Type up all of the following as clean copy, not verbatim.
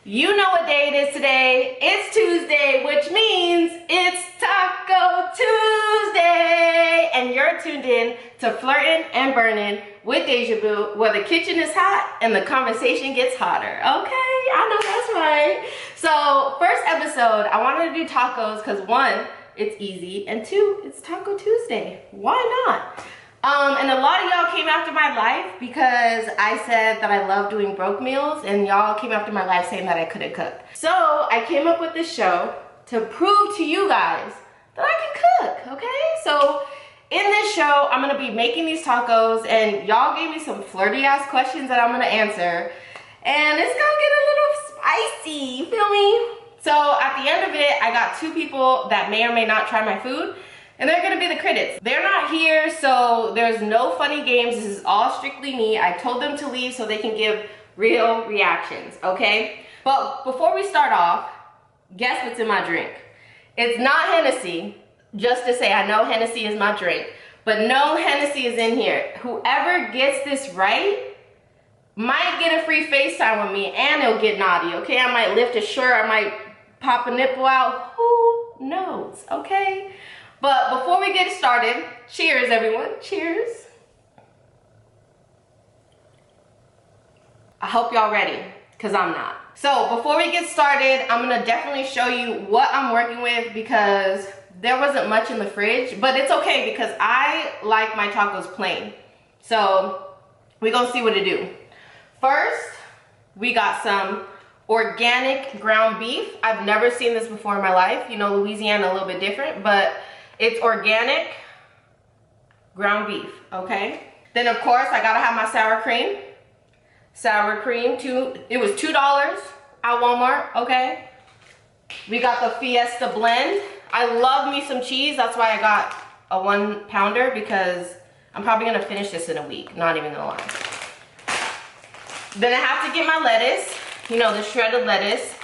You know what day it is today. It's Tuesday, which means it's Taco Tuesday. And you're tuned in to Flirtin and Burnin with Deja Boo, where the kitchen is hot and the conversation gets hotter. Okay, I know that's right. So, first episode, I wanted to do tacos because one, it's easy, and two, it's Taco Tuesday. Why not? And a lot of y'all came after my life because I said that I love doing broke meals, and y'all came after my life saying that I couldn't cook. So I came up with this show to prove to you guys that I can cook, okay? So in this show, I'm gonna be making these tacos, and y'all gave me some flirty ass questions that I'm gonna answer, and it's gonna get a little spicy, you feel me? So at the end of it, I got two people that may or may not try my food, and they're gonna be the critics. They're not here, so there's no funny games. This is all strictly me. I told them to leave so they can give real reactions, okay? But before we start off, guess what's in my drink? It's not Hennessy, just to say I know Hennessy is my drink, but no Hennessy is in here. Whoever gets this right might get a free FaceTime with me, and it'll get naughty, okay? I might lift a shirt, I might pop a nipple out, who knows, okay? But before we get started, cheers everyone, cheers. I hope y'all ready, because I'm not. So before we get started, I'm gonna definitely show you what I'm working with because there wasn't much in the fridge, but it's okay because I like my tacos plain. So we're gonna see what to do. First, we got some organic ground beef. I've never seen this before in my life. You know, Louisiana a little bit different, but it's organic ground beef, okay? Then of course, I gotta have my sour cream. Sour cream, it was $2 at Walmart, okay? We got the Fiesta blend. I love me some cheese, that's why I got a 1 pounder because I'm probably gonna finish this in a week, not even gonna lie. Then I have to get my lettuce, you know, the shredded lettuce.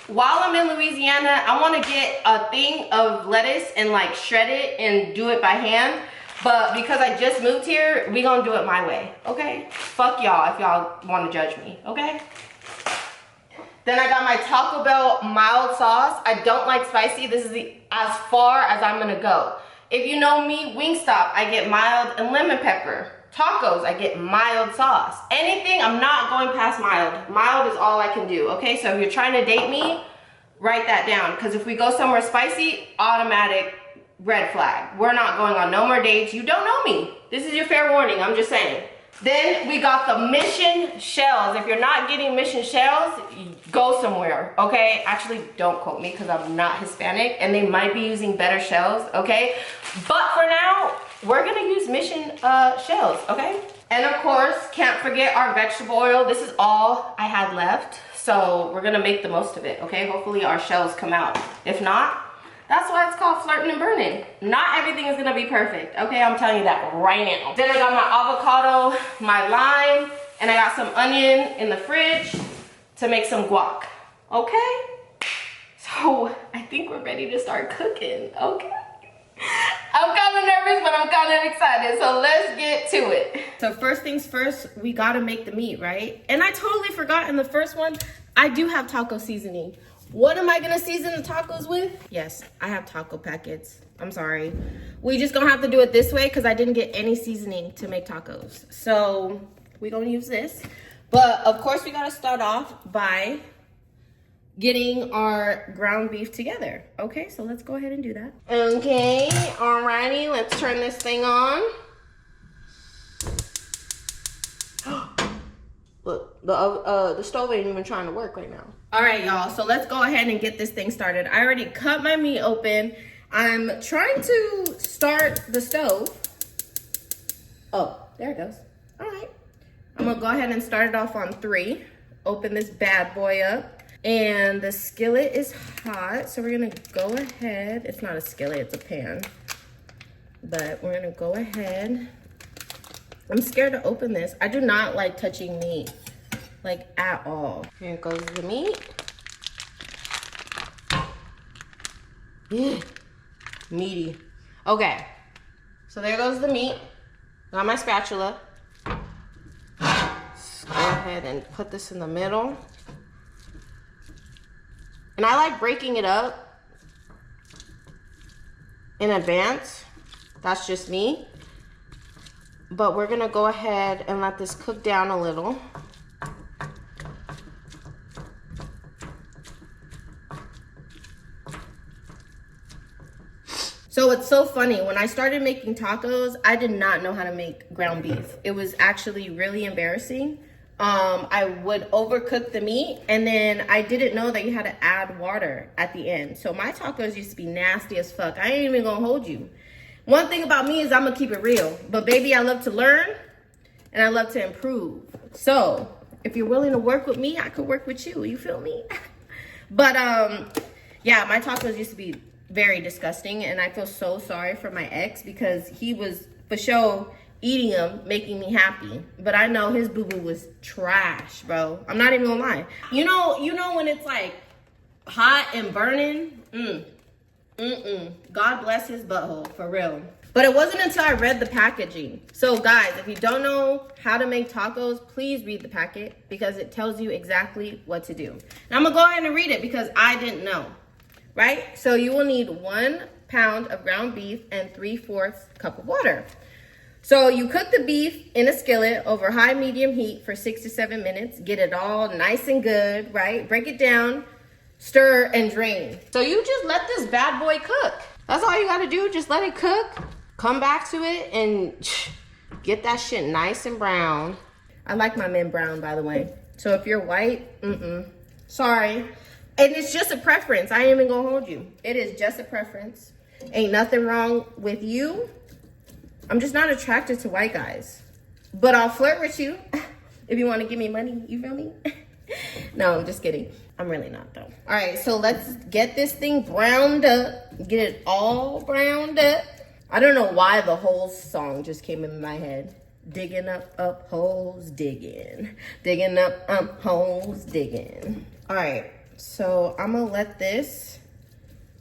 While I'm in Louisiana, I want to get a thing of lettuce and like shred it and do it by hand. But because I just moved here, we gonna do it my way, okay? Fuck y'all if y'all want to judge me, okay? Then I got my Taco Bell mild sauce. I don't like spicy. This is as far as I'm gonna go. If you know me, Wingstop, I get mild and lemon pepper. Tacos, I get mild sauce. Anything, I'm not going past mild. Mild is all I can do, okay? So if you're trying to date me, write that down. Because if we go somewhere spicy, automatic red flag. We're not going on no more dates. You don't know me. This is your fair warning, I'm just saying. Then we got the Mission shells. If you're not getting Mission shells, go somewhere, okay? Actually, don't quote me because I'm not Hispanic and they might be using better shells, okay? But for now, we're gonna use Mission shells, okay? And of course, can't forget our vegetable oil. This is all I had left, so we're gonna make the most of it, okay? Hopefully our shells come out. If not, that's why it's called Flirtin and Burnin. Not everything is gonna be perfect, okay? I'm telling you that right now. Then I got my avocado, my lime, and I got some onion in the fridge to make some guac, okay? So I think we're ready to start cooking, okay? I'm kind of nervous, but I'm kind of excited, so let's get to it. So first things first, we gotta make the meat, right? And I totally forgot in the first one, I do have taco seasoning. What am I gonna season the tacos with? Yes, I have taco packets. I'm sorry. We just gonna have to do it this way because I didn't get any seasoning to make tacos. So we're gonna use this. But of course we gotta start off by getting our ground beef together. Okay, so let's go ahead and do that. Okay, alrighty, let's turn this thing on. Look, the stove ain't even trying to work right now. All right, y'all, so let's go ahead and get this thing started. I already cut my meat open. I'm trying to start the stove. Oh, there it goes. All right. I'm gonna go ahead and start it off on 3. Open this bad boy up. And the skillet is hot, so we're gonna go ahead. It's not a skillet, it's a pan. But we're gonna go ahead. I'm scared to open this. I do not like touching meat, like at all. Here goes the meat. Meaty. Okay, so there goes the meat. Got my spatula. Let's go ahead and put this in the middle. And I like breaking it up in advance. That's just me. But we're gonna go ahead and let this cook down a little. So it's so funny, when I started making tacos, I did not know how to make ground beef. It was actually really embarrassing. I would overcook the meat, and then I didn't know that you had to add water at the end. So my tacos used to be nasty as fuck. I ain't even gonna hold you. One thing about me is I'm gonna keep it real. But baby, I love to learn, and I love to improve. So if you're willing to work with me, I could work with you. You feel me? But yeah, my tacos used to be very disgusting, and I feel so sorry for my ex because he was for sure eating them, making me happy. But I know his boo-boo was trash, bro. I'm not even gonna lie. You know when it's like hot and burning? God bless his butthole, for real. But it wasn't until I read the packaging. So guys, if you don't know how to make tacos, please read the packet because it tells you exactly what to do. And I'm gonna go ahead and read it because I didn't know. Right? So you will need 1 pound of ground beef and 3/4 cup of water. So you cook the beef in a skillet over high-medium heat for 6 to 7 minutes. Get it all nice and good, right? Break it down, stir, and drain. So you just let this bad boy cook. That's all you gotta do. Just let it cook. Come back to it and get that shit nice and brown. I like my men brown, by the way. So if you're white, sorry. And it's just a preference. I ain't even gonna hold you. It is just a preference. Ain't nothing wrong with you. I'm just not attracted to white guys. But I'll flirt with you if you want to give me money. You feel me? No, I'm just kidding. I'm really not, though. All right, so let's get this thing browned up. Get it all browned up. I don't know why the whole song just came in my head. Digging up holes, digging. Digging up holes, digging. All right, so I'm going to let this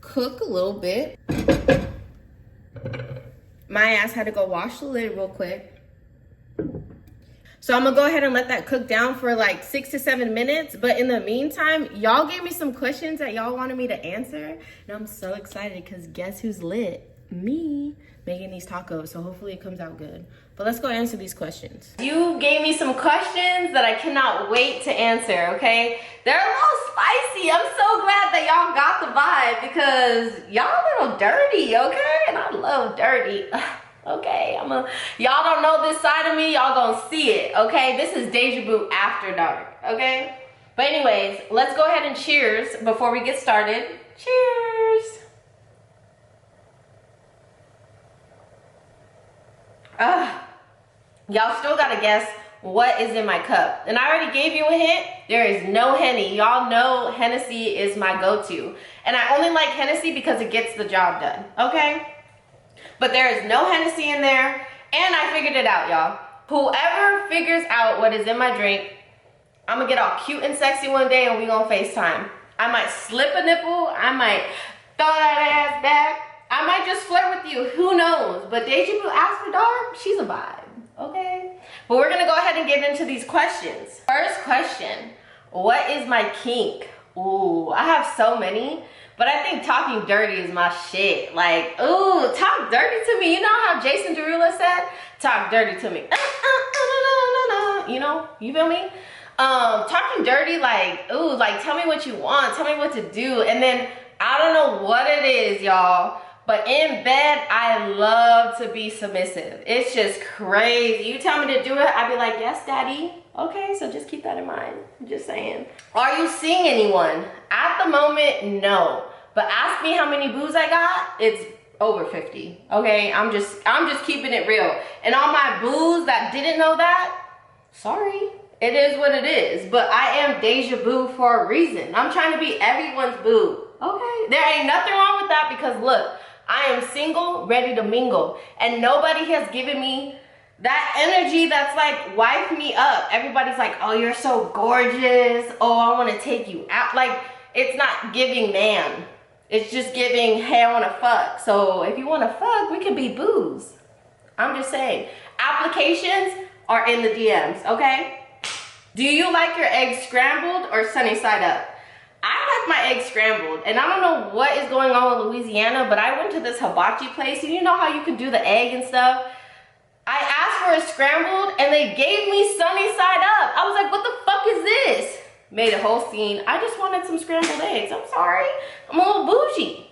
cook a little bit. My ass had to go wash the lid real quick. So I'm gonna go ahead and let that cook down for like 6 to 7 minutes. But in the meantime, y'all gave me some questions that y'all wanted me to answer. And I'm so excited because guess who's lit? Me making these tacos. So hopefully it comes out good. But let's go answer these questions. You gave me some questions that I cannot wait to answer, okay? They're a little spicy. I'm so glad that y'all got the vibe because y'all a little dirty, okay? And I love dirty. Okay, y'all don't know this side of me, y'all gonna see it, okay? This is Deja Vu after dark, okay? But anyways, let's go ahead and cheers before we get started. Cheers. Y'all still gotta guess what is in my cup. And I already gave you a hint. There is no Henny. Y'all know Hennessy is my go-to. And I only like Hennessy because it gets the job done, okay? But there is no Hennessy in there. And I figured it out, y'all. Whoever figures out what is in my drink, I'm gonna get all cute and sexy one day and we gonna FaceTime. I might slip a nipple. I might throw that ass back. I might just flirt with you, who knows? But Deja Vu After Dark, she's a vibe, okay? But we're gonna go ahead and get into these questions. First question, what is my kink? Ooh, I have so many, but I think talking dirty is my shit. Like, ooh, talk dirty to me. You know how Jason Derulo said? Talk dirty to me. You know, you feel me? Talking dirty, like, ooh, like tell me what you want, tell me what to do. And then I don't know what it is, y'all, but in bed, I love to be submissive. It's just crazy. You tell me to do it, I'd be like, yes, daddy. Okay, so just keep that in mind. I'm just saying. Are you seeing anyone? At the moment, no. But ask me how many boos I got, it's over 50. Okay, I'm just keeping it real. And all my boos that didn't know that, sorry. It is what it is. But I am Deja Vu for a reason. I'm trying to be everyone's boo. Okay, there ain't nothing wrong with that because look, I am single, ready to mingle. And nobody has given me that energy that's like, wife me up. Everybody's like, oh, you're so gorgeous. Oh, I want to take you out. Like, it's not giving man. It's just giving, hey, I want to fuck. So if you want to fuck, we can be boos. I'm just saying. Applications are in the DMs, okay? Do you like your eggs scrambled or sunny side up? I like my eggs scrambled. And I don't know what is going on in Louisiana, but I went to this hibachi place. And you know how you can do the egg and stuff? I asked for a scrambled and they gave me sunny side up. I was like, what the fuck is this? Made a whole scene. I just wanted some scrambled eggs. I'm sorry. I'm a little bougie.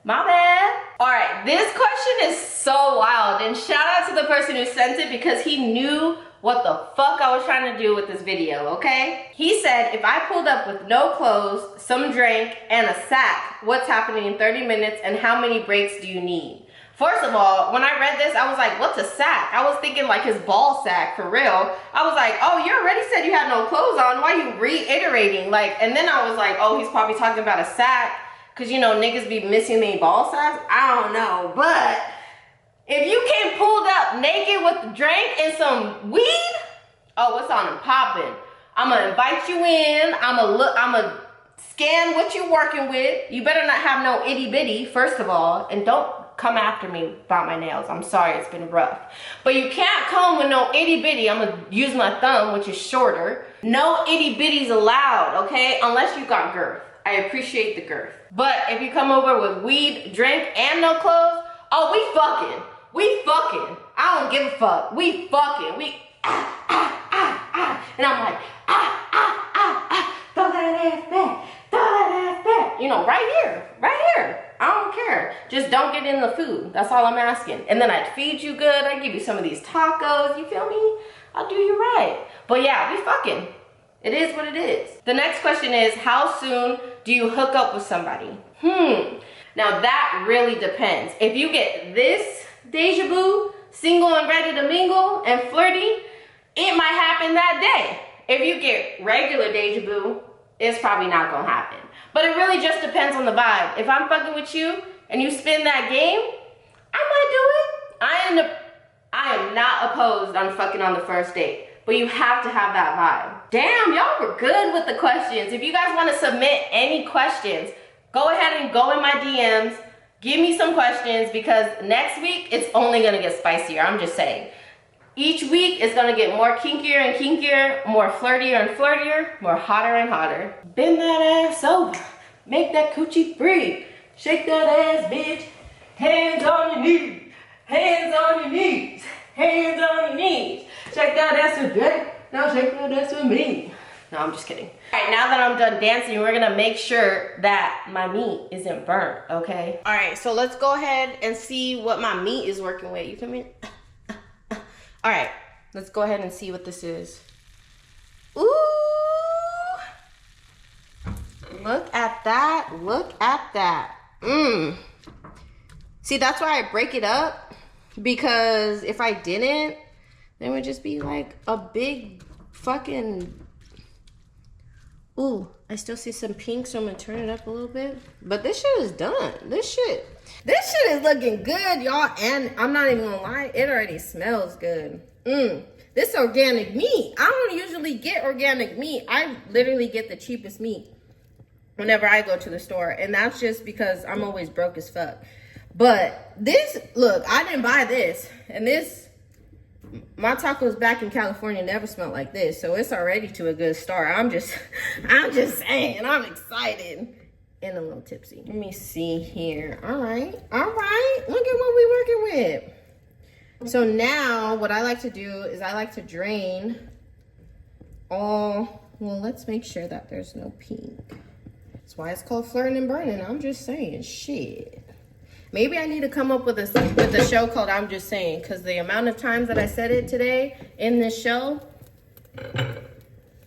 My bad. All right, this question is so wild. And shout out to the person who sent it because he knew what the fuck I was trying to do with this video, okay? He said, if I pulled up with no clothes, some drink, and a sack, what's happening in 30 minutes and how many breaks do you need? First of all, when I read this, I was like, what's a sack? I was thinking like his ball sack, for real. I was like, oh, you already said you had no clothes on. Why are you reiterating? Like, and then I was like, oh, he's probably talking about a sack. Cause you know, niggas be missing their ball sacks. I don't know, but if you came pulled up naked with a drink and some weed, oh, what's on and popping? I'ma invite you in. I'ma scan what you working with. You better not have no itty bitty, first of all, and don't come after me about my nails. I'm sorry, it's been rough. But you can't come with no itty bitty. I'm gonna use my thumb, which is shorter. No itty bitties allowed, okay? Unless you got girth. I appreciate the girth. But if you come over with weed, drink, and no clothes, oh, we fucking. We fucking. I don't give a fuck. We fucking. We And I'm like, throw that ass back. Throw that ass back. You know, right here. Right here. I don't care. Just don't get in the food. That's all I'm asking. And then I'd feed you good. I'd give you some of these tacos. You feel me? I'll do you right. But yeah, we fucking. It is what it is. The next question is, how soon do you hook up with somebody? Now that really depends. If you get this deja vu, single and ready to mingle and flirty, it might happen that day. If you get regular deja vu, it's probably not gonna happen. But it really just depends on the vibe. If I'm fucking with you and you spin that game, I might do it. I am not opposed on fucking on the first date. But you have to have that vibe. Damn, y'all were good with the questions. If you guys want to submit any questions, go ahead and go in my DMs. Give me some questions because next week it's only gonna get spicier. I'm just saying. Each week is gonna get more kinkier and kinkier, more flirtier and flirtier, more hotter and hotter. Bend that ass over, make that coochie free. Shake that ass, bitch. Hands on your knees, hands on your knees, hands on your knees. Shake that ass with Drake, now shake that ass with me. No, I'm just kidding. All right, now that I'm done dancing, we're gonna make sure that my meat isn't burnt, okay? All right, so let's go ahead and see what my meat is working with. You feel me? All right, let's go ahead and see what this is. Ooh! Look at that, look at that. See, that's why I break it up, because if I didn't, then it would just be like a big fucking... Ooh, I still see some pink, so I'm gonna turn it up a little bit. But this shit is done. This shit is looking good, y'all. And I'm not even gonna lie, it already smells good. This organic meat. I don't usually get organic meat. I literally get the cheapest meat whenever I go to the store. And that's just because I'm always broke as fuck. But this, look, I didn't buy this. And this, my tacos back in California never smelled like this, so it's already to a good start. I'm just saying, I'm excited and a little tipsy. Let me see here. All right, look at what we're working with. So now what I like to do is I like to drain all, well, let's make sure that there's no pink. That's why it's called Flirtin Burnin. I'm just saying, shit. Maybe I need to come up with a show called I'm Just Saying, because the amount of times that I said it today in this show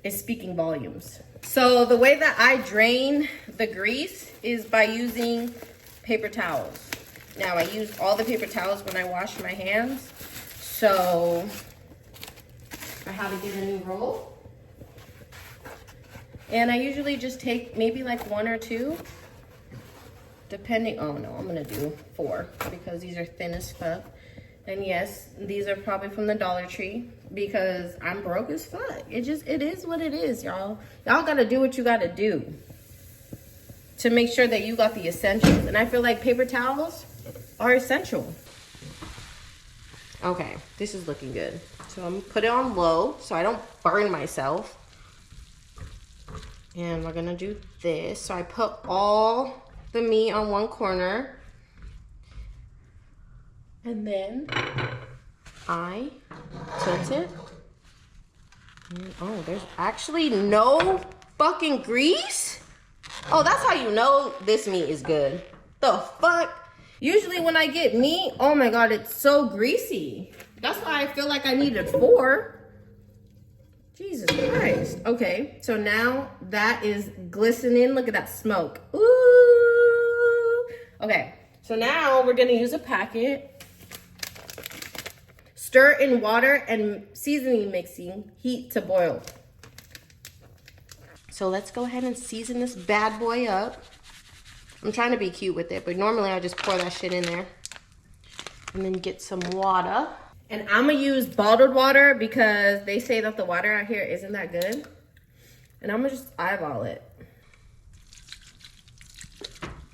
is speaking volumes. So the way that I drain the grease is by using paper towels. Now I use all the paper towels when I wash my hands. So I had to get a new roll. And I usually just take maybe like one or two. Depending, oh no, I'm gonna do 4 because these are thin as fuck. And yes, these are probably from the Dollar Tree because I'm broke as fuck. It is what it is, y'all. Y'all gotta do what you gotta do to make sure that you got the essentials. And I feel like paper towels are essential. Okay, this is looking good. So I'm gonna put it on low so I don't burn myself. And we're gonna do this. So I put all the meat on one corner. And then I tilt it. And, oh, there's actually no fucking grease? Oh, that's how you know this meat is good. The fuck? Usually when I get meat, oh my God, it's so greasy. That's why I feel like I needed 4. Jesus Christ. Okay, so now that is glistening. Look at that smoke. Ooh. Okay, so now we're gonna use a packet. Stir in water and seasoning mixing, heat to boil. So let's go ahead and season this bad boy up. I'm trying to be cute with it, but normally I just pour that shit in there. And then get some water. And I'm gonna use bottled water because they say that the water out here isn't that good. And I'm gonna just eyeball it.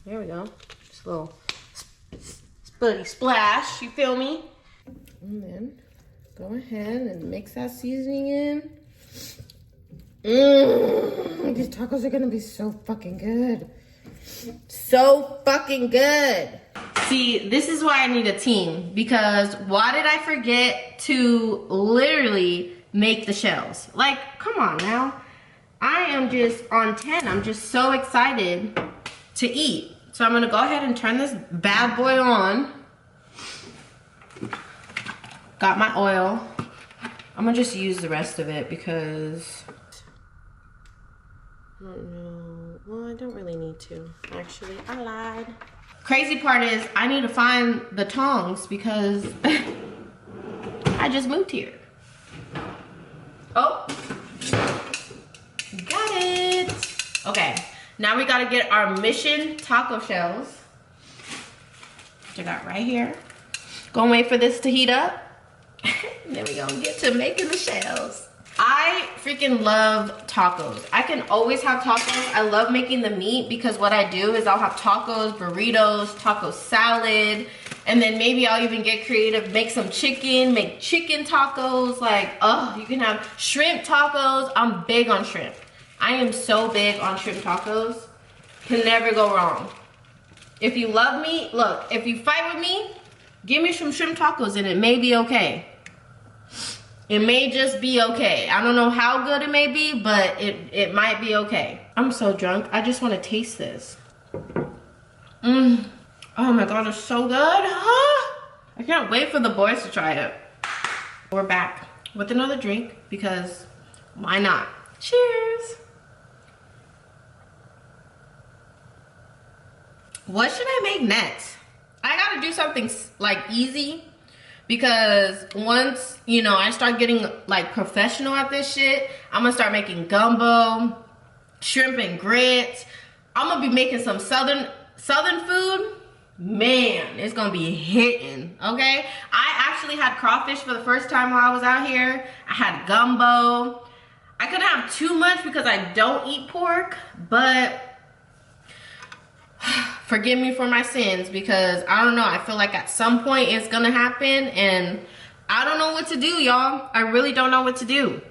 There we go. Just a little spuddy splash, you feel me? And then go ahead and mix that seasoning in. These tacos are gonna be so fucking good. So fucking good. See, this is why I need a team, because why did I forget to literally make the shells? Like, come on now. I am just on 10. I'm just so excited to eat. So I'm gonna go ahead and turn this bad boy on. Got my oil. I'm gonna just use the rest of it because I don't know. Well, I don't really need to. Actually, I lied. Crazy part is I need to find the tongs because I just moved here. Oh, got it. Okay, now we gotta get our Mission taco shells, which I got right here. Gonna wait for this to heat up. Then we gonna get to making the shells. I freaking love tacos. I can always have tacos. I love making the meat because what I do is I'll have tacos, burritos, taco salad, and then maybe I'll even get creative, make some chicken, make chicken tacos. Like, oh, you can have shrimp tacos. I'm big on shrimp. I am so big on shrimp tacos. Can never go wrong. If you love me, look, if you fight with me, give me some shrimp tacos and it may be okay. It may just be okay. I don't know how good it may be, but it might be okay. I'm so drunk. I just want to taste this. Oh my God, it's so good. I can't wait for the boys to try it. We're back with another drink because why not? Cheers. What should I make next? I gotta do something like easy. Because once, you know, I start getting like professional at this shit, I'm gonna start making gumbo, shrimp and grits. I'm gonna be making some southern food. Man, it's gonna be hitting, okay? I actually had crawfish for the first time while I was out here. I had gumbo. I couldn't have too much because I don't eat pork, but forgive me for my sins because I don't know, I feel like at some point it's gonna happen and I don't know what to do, y'all. I really don't know what to do.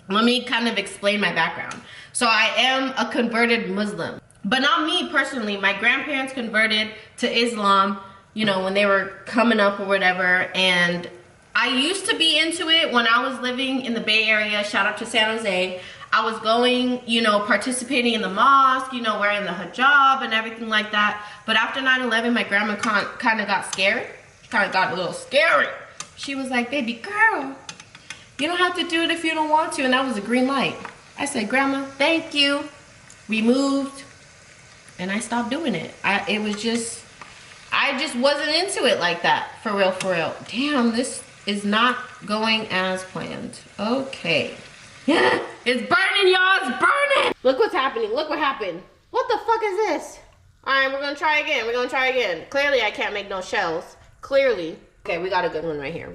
Let me kind of explain my background. So I am a converted Muslim, but not me personally. My grandparents converted to Islam, you know, when they were coming up or whatever, and I used to be into it when I was living in the Bay Area. Shout out to San Jose. I was going, you know, participating in the mosque, you know, wearing the hijab and everything like that. But after 9/11, my grandma kind of got scared. Kind of got a little scary. She was like, baby girl, you don't have to do it if you don't want to. And that was a green light. I said, Grandma, thank you. We moved and I stopped doing it. I just wasn't into it like that. For real, for real. Damn, this is not going as planned. Okay. Yeah, it's burning, y'all, it's burning. Look what's happening, look what happened. What the fuck is this? All right, we're gonna try again, Clearly, I can't make no shells, clearly. Okay, we got a good one right here,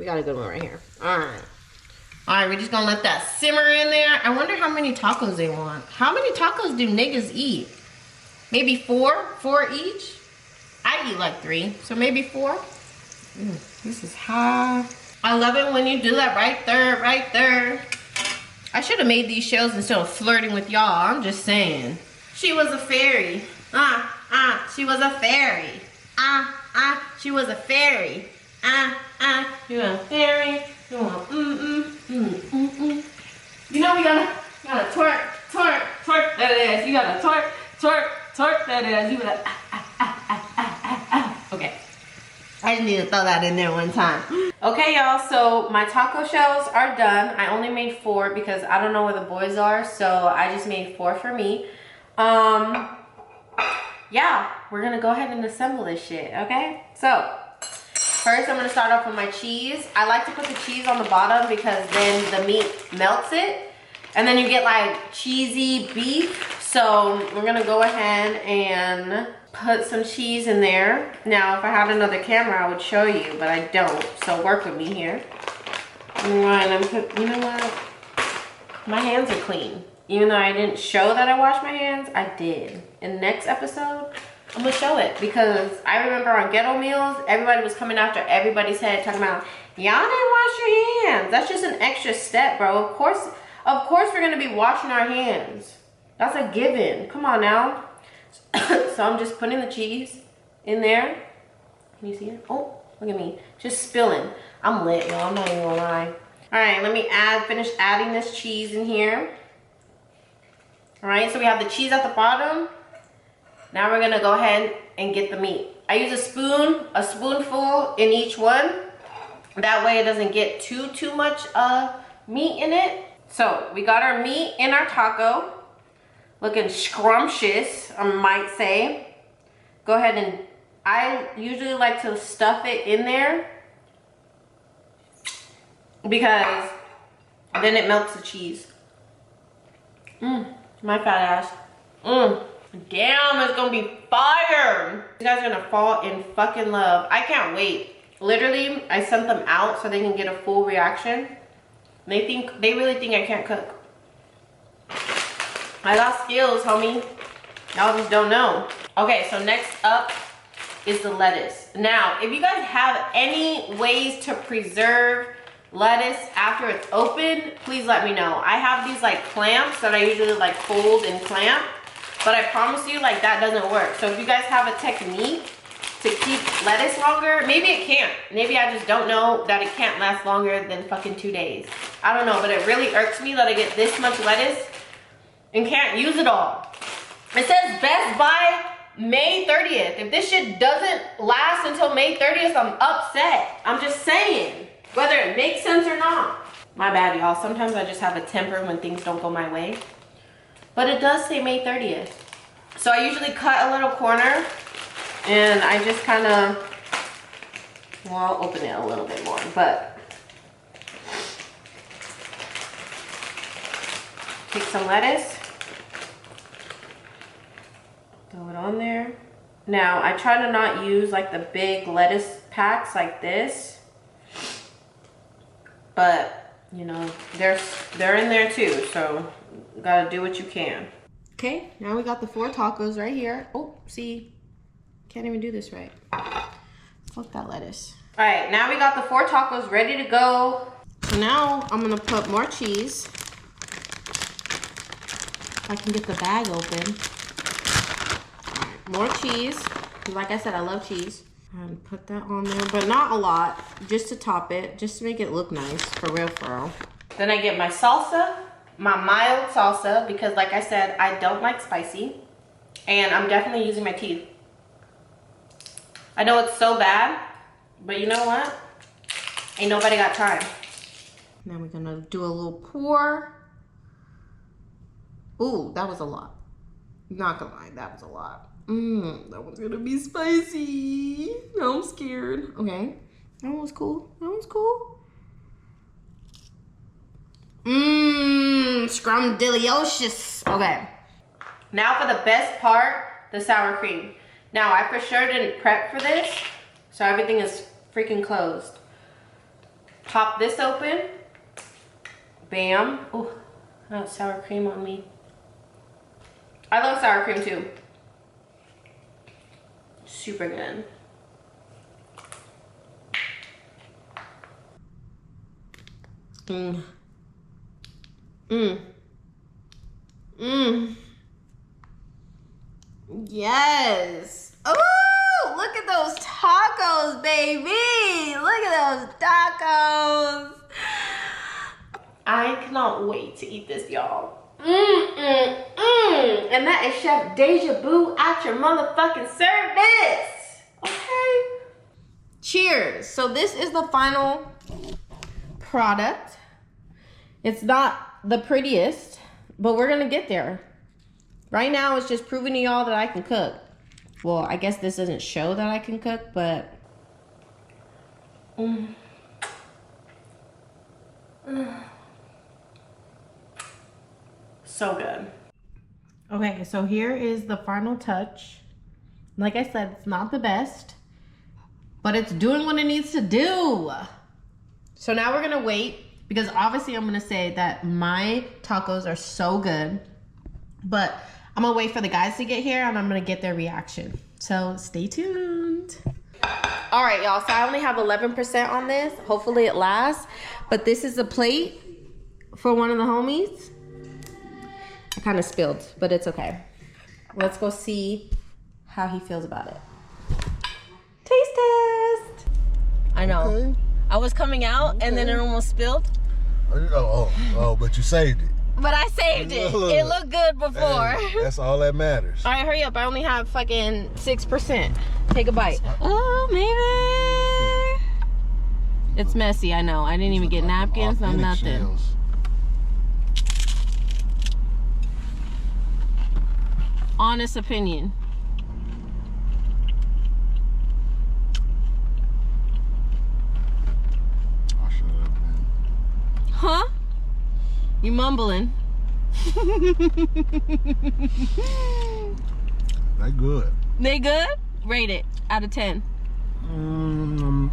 All right, we're just gonna let that simmer in there. I wonder how many tacos they want. How many tacos do niggas eat? Maybe 4 each? I eat like 3, so maybe 4. This is hot. I love it when you do that right there. I should have made these shows instead of flirting with y'all. I'm just saying. She was a fairy. She was a fairy. She was a fairy. You a fairy. You want You know we gotta twerk that ass. You gotta twerk that ass. You gotta Okay. I just need to throw that in there one time. Okay, y'all, so my taco shells are done. I only made 4 because I don't know where the boys are, so I just made 4 for me. Yeah, we're gonna go ahead and assemble this shit, okay? So, first I'm gonna start off with my cheese. I like to put the cheese on the bottom because then the meat melts it. And then you get like cheesy beef. So we're gonna go ahead and put some cheese in there. Now, if I had another camera, I would show you, but I don't. So work with me here. Alright, you know what? My hands are clean. Even though I didn't show that I washed my hands, I did. In the next episode, I'm gonna show it because I remember on Ghetto Meals, everybody was coming after everybody's head talking about, y'all didn't wash your hands. That's just an extra step, bro. Of course we're gonna be washing our hands. That's a given. Come on now. So I'm just putting the cheese in there. Can you see it? Oh, look at me. Just spilling. I'm lit, y'all. I'm not even gonna lie. All right, let me finish adding this cheese in here. All right, so we have the cheese at the bottom. Now we're gonna go ahead and get the meat. I use a spoonful in each one. That way it doesn't get too much meat in it. So we got our meat in our taco. Looking scrumptious, I might say. Go ahead and, I usually like to stuff it in there because then it melts the cheese. My fat ass. Damn, it's gonna be fire. You guys are gonna fall in fucking love. I can't wait. Literally, I sent them out so they can get a full reaction. They really think I can't cook. I got skills, homie. Y'all just don't know. Okay, so next up is the lettuce. Now, if you guys have any ways to preserve lettuce after it's open, please let me know. I have these like clamps that I usually like fold and clamp, but I promise you like that doesn't work. So if you guys have a technique to keep lettuce longer, maybe it can't. Maybe I just don't know that it can't last longer than fucking 2 days. I don't know, but it really irks me that I get this much lettuce and can't use it all. It says best by May 30th. If this shit doesn't last until May 30th, I'm upset. I'm just saying, whether it makes sense or not. My bad, y'all. Sometimes I just have a temper when things don't go my way. But it does say May 30th. So I usually cut a little corner and I just kind of, well, I'll open it a little bit more, but take some lettuce. Throw it on there. Now, I try to not use like the big lettuce packs like this. But, you know, they're in there too, so you gotta do what you can. Okay, now we got the 4 tacos right here. Oh, see, can't even do this right. Fuck that lettuce. All right, now we got the 4 tacos ready to go. So now I'm gonna put more cheese. If I can get the bag open. More cheese. Like I said, I love cheese. And put that on there, but not a lot, just to top it, just to make it look nice, for real. Then I get my salsa, my mild salsa, because like I said, I don't like spicy. And I'm definitely using my teeth. I know it's so bad, but you know what? Ain't nobody got time. Now we're gonna do a little pour. Ooh, that was a lot. Not gonna lie, that was a lot. That one's gonna be spicy. Now I'm scared. Okay, that one was cool. That one's cool. Scrumdiddlyocious. Okay. Now for the best part, the sour cream. Now I for sure didn't prep for this, so everything is freaking closed. Pop this open. Bam. Ooh, that sour cream on me. I love sour cream too. Super good. Mmm. Mmm. Yes. Oh, look at those tacos, baby. Look at those tacos. I cannot wait to eat this, y'all. And that is Chef Deja Boo at your motherfucking service. Okay. Cheers. So this is the final product. It's not the prettiest, but we're gonna get there. Right now, it's just proving to y'all that I can cook. Well, I guess this doesn't show that I can cook, but... So good. Okay, so here is the final touch. Like I said, it's not the best, but it's doing what it needs to do. So now we're gonna wait, because obviously I'm gonna say that my tacos are so good, but I'm gonna wait for the guys to get here and I'm gonna get their reaction. So stay tuned. All right, y'all, so I only have 11% on this. Hopefully it lasts, but this is a plate for one of the homies. I kind of spilled, but it's okay. Let's go see how he feels about it. Taste test. I know. Okay. I was coming out and then it almost spilled. Oh, but you saved it. But I saved it. It looked good before. Hey, that's all that matters. All right, hurry up. I only have fucking 6%. Take a bite. Oh, maybe. It's messy, I know. I didn't even get napkins, no nothing. Shells. Honest opinion. I should have been. Huh? You mumbling. They good. They good? Rate it out of 10. I'm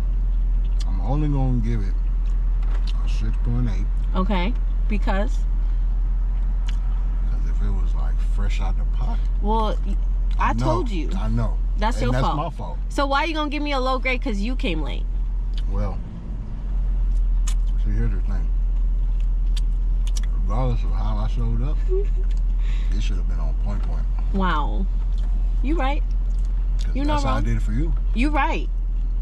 only gonna give it a 6.8. Okay, because if it was like fresh out the pot. Well, I told you. I know. That's your fault. That's my fault. So why are you gonna give me a low grade because you came late? Well, see, here's the thing. Regardless of how I showed up, it should have been on point. Wow. You right. You're not wrong. That's how I did it for you. You right.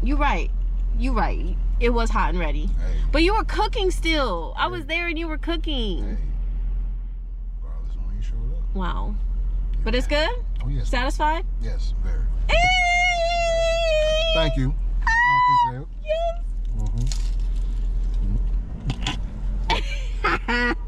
You right. You right. It was hot and ready. Hey. But you were cooking still. I was there and you were cooking. Hey. Regardless of when you showed up. Wow. But it's good? Oh, yes. Satisfied? Yes, very. Hey! Thank you. I appreciate it. Yes. Mm-hmm.